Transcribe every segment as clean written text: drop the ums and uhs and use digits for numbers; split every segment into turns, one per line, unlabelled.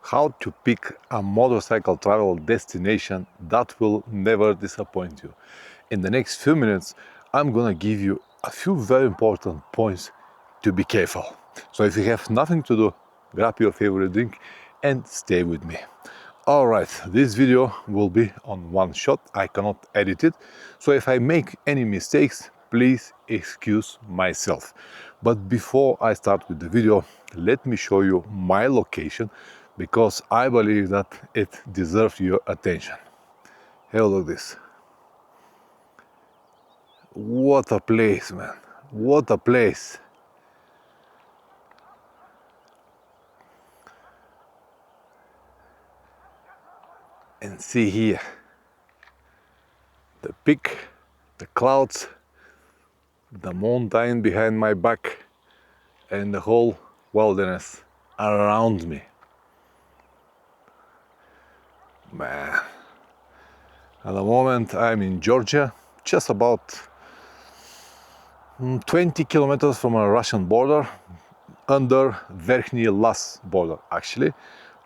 how to pick a motorcycle travel destination that will never disappoint you. In the next few minutes, I'm gonna give you a few very important points to be careful. So if you have nothing to do, grab your favorite drink and stay with me. Alright, this video will be on one shot, I cannot edit it, so if I make any mistakes, please excuse myself. But before I start with the video, let me show you my location, because I believe that it deserves your attention. Have a look at this. What a place, man, what a place. And see here, the peak, the clouds, the mountain behind my back, and the whole wilderness around me. Man, at the moment I'm in Georgia, just about 20 kilometers from a Russian border, under Verkhny Las border actually,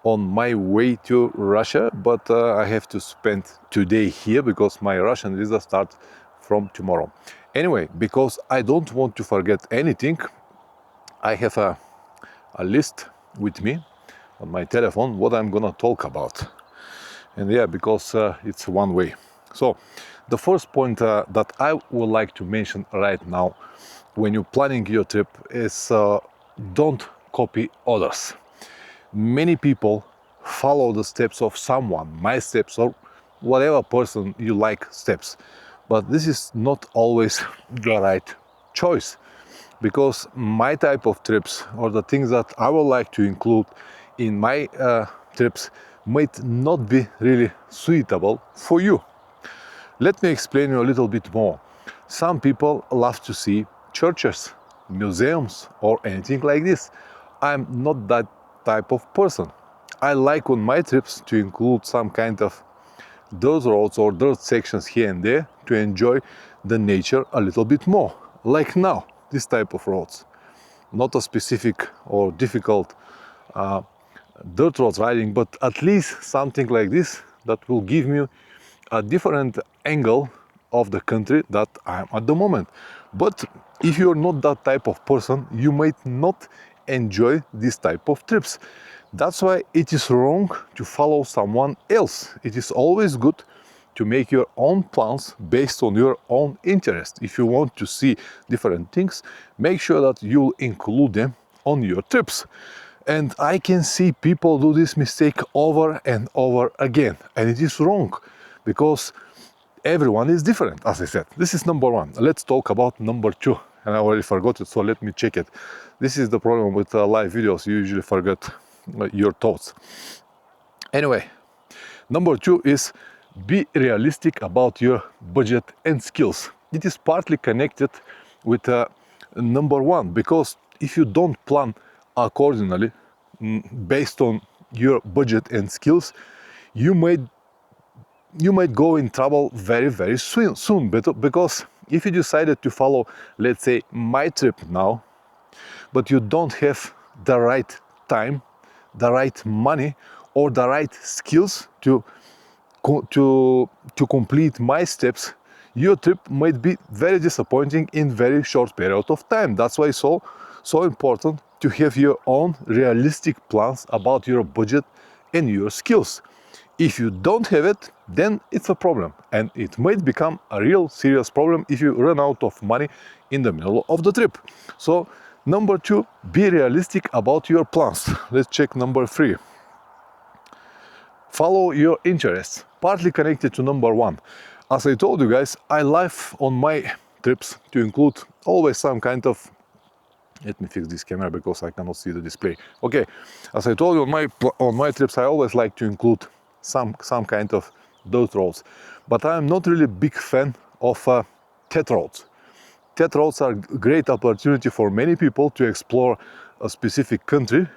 on my way to Russia, but I have to spend today here because my Russian visa starts from tomorrow. Anyway, because I don't want to forget anything, I have a list with me on my telephone what I'm gonna talk about. And yeah, because it's one way. So the first point that I would like to mention right now when you're planning your trip is don't copy others. Many people follow the steps of someone, my steps, or whatever person you like steps, but this is not always the right choice, because my type of trips or the things that I would like to include in my trips might not be really suitable for you. Let me explain you a little bit more. Some people love to see churches, museums, or anything like this. I'm not that type of person. I like on my trips to include some kind of dirt roads or dirt sections here and there to enjoy the nature a little bit more. Like now, this type of roads. Not a specific or difficult dirt roads riding, but at least something like this that will give me a different angle of the country that I'm at the moment. But if you're not that type of person, you might not enjoy this type of trips. That's why it is wrong to follow someone else. It is always good to make your own plans based on your own interest. If you want to see different things, make sure that you include them on your trips. And I can see people do this mistake over and over again, and it is wrong, because everyone is different, as I said. This is number one. Let's talk about number two. And I already forgot it, so let me check it. This is the problem with live videos. You usually forget your thoughts. Anyway, number two is be realistic about your budget and skills. It is partly connected with number one, because if you don't plan accordingly based on your budget and skills, you might go in trouble very soon, because if you decided to follow, let's say, my trip now, but you don't have the right time, the right money, or the right skills to complete my steps, your trip might be very disappointing in very short period of time. That's why it's so important to have your own realistic plans about your budget and your skills. If you don't have it, then it's a problem, and it might become a real serious problem if you run out of money in the middle of the trip. So number two, be realistic about your plans. Let's check number three. Follow your interests, partly connected to number one. As I told you guys, I like on my trips to include always some kind of, let me fix this camera because I cannot see the display. Okay, as I told you, on my trips I always like to include some kind of dirt roads, but I'm not really big fan of TET roads. TET roads are a great opportunity for many people to explore a specific country,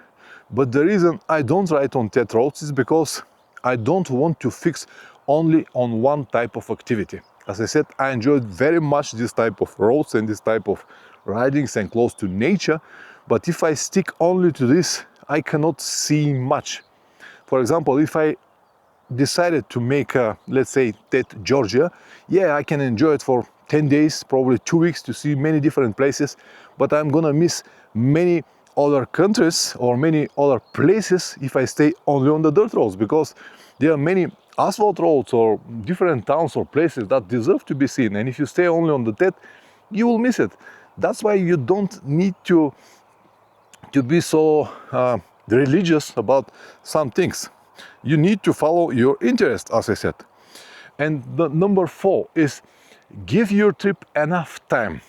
but the reason I don't ride on TET roads is because I don't want to fix only on one type of activity. As I said, I enjoyed very much this type of roads and this type of ridings and close to nature, but if I stick only to this, I cannot see much. For example, if I decided to make, let's say, TED Georgia, yeah, I can enjoy it for 10 days, probably 2 weeks to see many different places, but I'm gonna miss many other countries or many other places if I stay only on the dirt roads, because there are many asphalt roads or different towns or places that deserve to be seen, and if you stay only on the TED, you will miss it. That's why you don't need to be so religious about some things. You need to follow your interest, as I said. And the number 4 is give your trip enough time,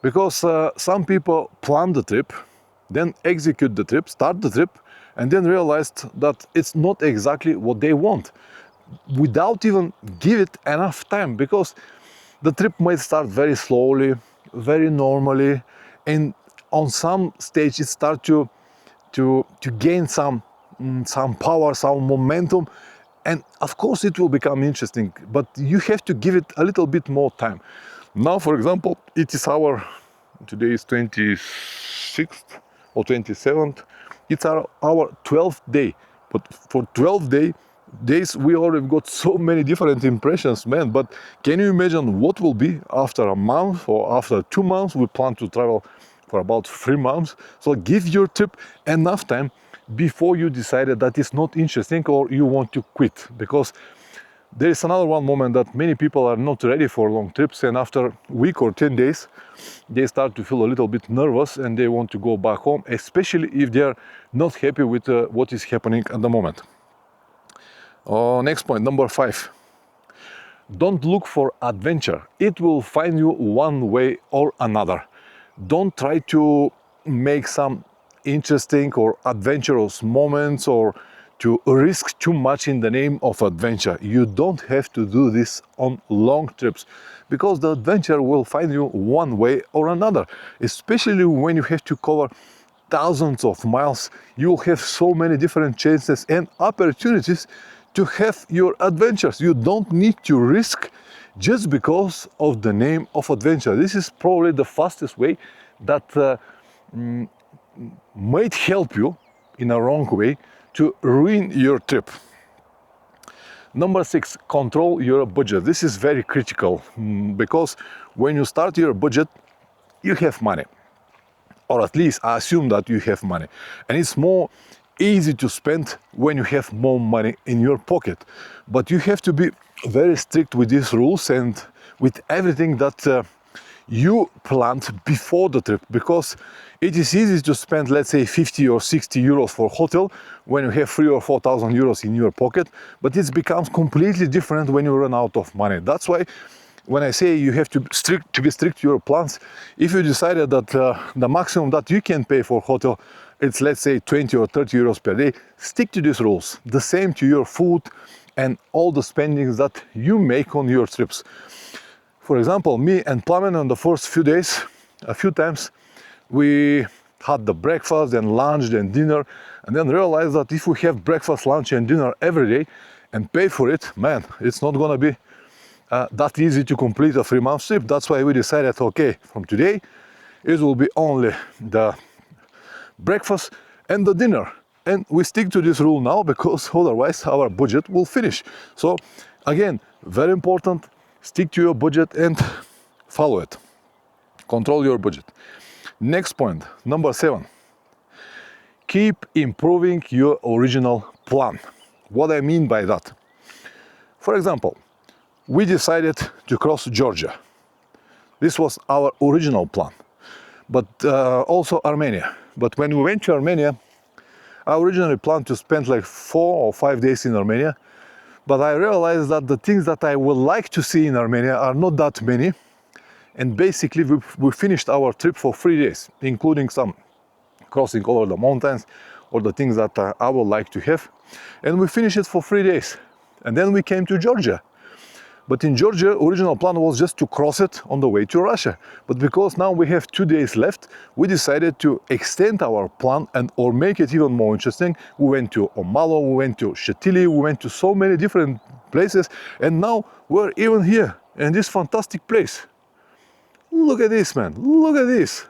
because some people plan the trip, then execute the trip, start the trip, and then realized that it's not exactly what they want, without even give it enough time, because the trip might start very slowly, very normally, and on some stage it starts to gain some power, some momentum, and of course it will become interesting, but you have to give it a little bit more time. Now, for example, it is today is 26th or 27th, it's our 12th day, but for 12 days we already got so many different impressions, man. But can you imagine what will be after a month or after 2 months? We plan to travel for about 3 months. So give your trip enough time before you decided that it's not interesting or you want to quit, because there is another one moment that many people are not ready for long trips, and after a week or 10 days they start to feel a little bit nervous and they want to go back home, especially if they are not happy with what is happening at the moment. Next point, number 5. Don't look for adventure. It will find you one way or another. Don't try to make some interesting or adventurous moments or to risk too much in the name of adventure. You don't have to do this on long trips, because the adventure will find you one way or another, especially when you have to cover thousands of miles. You will have so many different chances and opportunities to have your adventures. You don't need to risk just because of the name of adventure. This is probably the fastest way that might help you in a wrong way to ruin your trip. Number 6, control your budget. This is very critical, because when you start your budget, you have money, or at least I assume that you have money, and it's more easy to spend when you have more money in your pocket. But you have to be very strict with these rules and with everything that you planned before the trip, because it is easy to spend, let's say, 50 or 60 euros for hotel when you have 3,000 or 4,000 euros in your pocket, but it becomes completely different when you run out of money. That's why when I say you have to be strict to your plans, if you decided that the maximum that you can pay for hotel, it's, let's say, 20 or 30 euros per day, stick to these rules. The same to your food and all the spendings that you make on your trips. For example, me and Plamen on the first few days, a few times, we had the breakfast and lunch and dinner, and then realized that if we have breakfast, lunch and dinner every day and pay for it, man, it's not gonna be that easy to complete a 3-month trip. That's why we decided, okay, from today it will be only the breakfast and the dinner, and we stick to this rule now, because otherwise our budget will finish. So again, very important, stick to your budget and follow it. Control your budget. Next point, number 7. Keep improving your original plan. What I mean by that? For example, we decided to cross Georgia. This was our original plan, but also Armenia. But when we went to Armenia, I originally planned to spend like 4 or 5 days in Armenia, but I realized that the things that I would like to see in Armenia are not that many, and basically we finished our trip for 3 days, including some crossing over the mountains or the things that I would like to have, and we finished it for 3 days. And then we came to Georgia. But in Georgia, original plan was just to cross it on the way to Russia. But because now we have 2 days left, we decided to extend our plan or make it even more interesting. We went to Omalo, we went to Shetili, we went to so many different places, and now we're even here in this fantastic place. Look at this, man, look at this.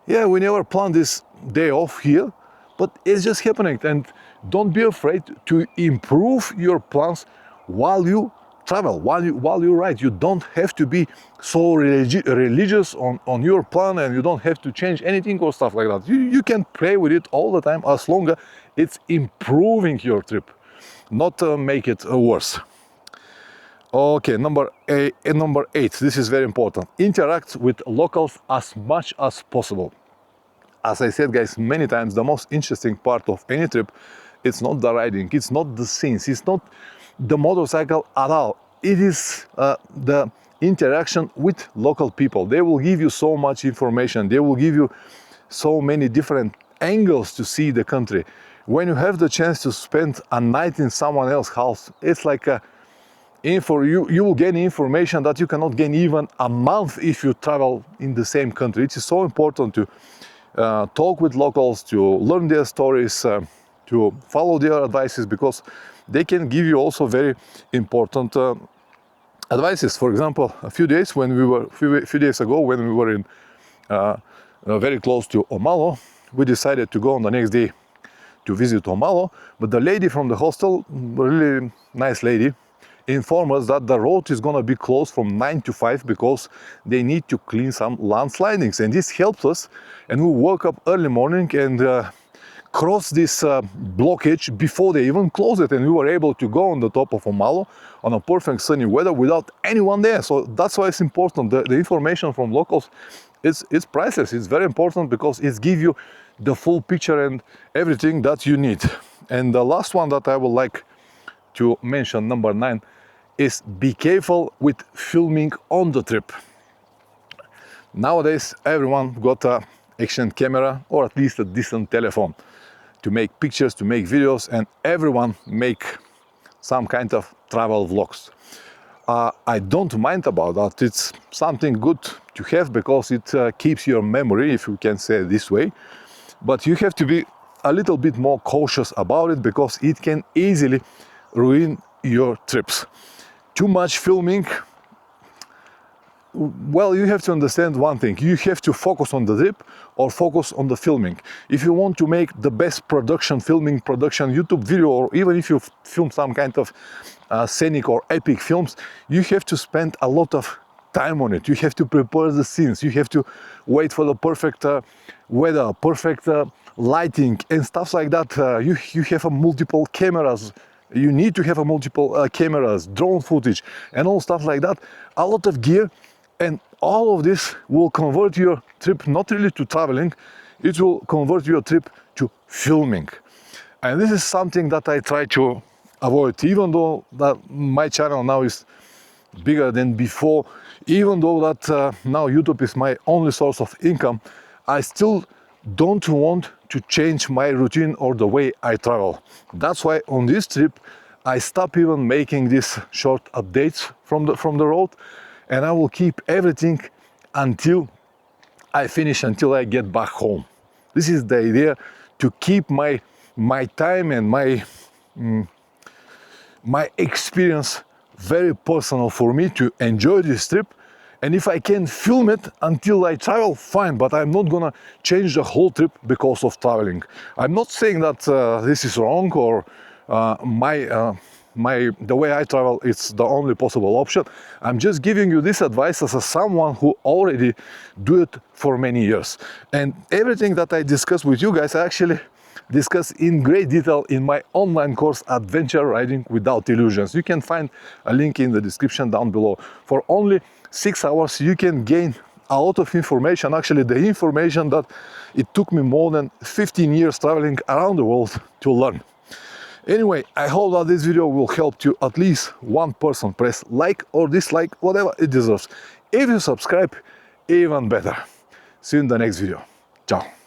Yeah, we never planned this day off here, but it's just happening. And don't be afraid to improve your plans while you travel, while you ride. You don't have to be so religious on your plan, and you don't have to change anything or stuff like that. You can play with it all the time as long as it's improving your trip, not make it worse. Okay, number 8, this is very important. Interact with locals as much as possible. As I said, guys, many times, the most interesting part of any trip, it's not the riding, it's not the scenes, it's not the motorcycle at all. It is the interaction with local people. They will give you so much information. They will give you so many different angles to see the country. When you have the chance to spend a night in someone else's house, it's like you will gain information that you cannot gain even a month if you travel in the same country. It is so important to talk with locals, to learn their stories, to follow their advices, because they can give you also very important advices. For example, a few days ago when we were in very close to Omalo, we decided to go on the next day to visit Omalo, but the lady from the hostel, really nice lady, informed us that the road is going to be closed from 9 to 5 because they need to clean some landslidings, and this helped us. And we woke up early morning and cross this blockage before they even close it, and we were able to go on the top of Omalo on a perfect sunny weather without anyone there. So that's why it's important. The information from locals it's priceless. It's very important because it gives you the full picture and everything that you need. And the last one that I would like to mention, number 9, is be careful with filming on the trip. Nowadays everyone got a action camera, or at least a decent telephone, to make pictures, to make videos, and everyone make some kind of travel vlogs. I don't mind about that. It's something good to have because it keeps your memory, if you can say it this way. But you have to be a little bit more cautious about it because it can easily ruin your trips. Too much filming, well, you have to understand one thing. You have to focus on the trip or focus on the filming. If you want to make the best production YouTube video, or even if you film some kind of scenic or epic films, you have to spend a lot of time on it. You have to prepare the scenes. You have to wait for the perfect weather, perfect lighting and stuff like that. You have multiple cameras. You need to have multiple cameras, drone footage and all stuff like that. A lot of gear. And all of this will convert your trip not really to traveling, it will convert your trip to filming. And this is something that I try to avoid, even though that my channel now is bigger than before, even though that now YouTube is my only source of income, I still don't want to change my routine or the way I travel. That's why on this trip I stop even making these short updates from the road. And I will keep everything until I finish, until I get back home. This is the idea, to keep my time and my experience very personal for me, to enjoy this trip. And if I can film it until I travel, fine, but I'm not gonna change the whole trip because of traveling. I'm not saying that this is wrong, or the way I travel is the only possible option. I'm just giving you this advice as someone who already do it for many years. And everything that I discuss with you guys, I actually discuss in great detail in my online course, Adventure Riding Without Illusions. You can find a link in the description down below. For only 6 hours you can gain a lot of information, actually the information that it took me more than 15 years traveling around the world to learn. Anyway, I hope that this video will help to at least one person. Press like or dislike, whatever it deserves. If you subscribe, even better. See you in the next video. Ciao.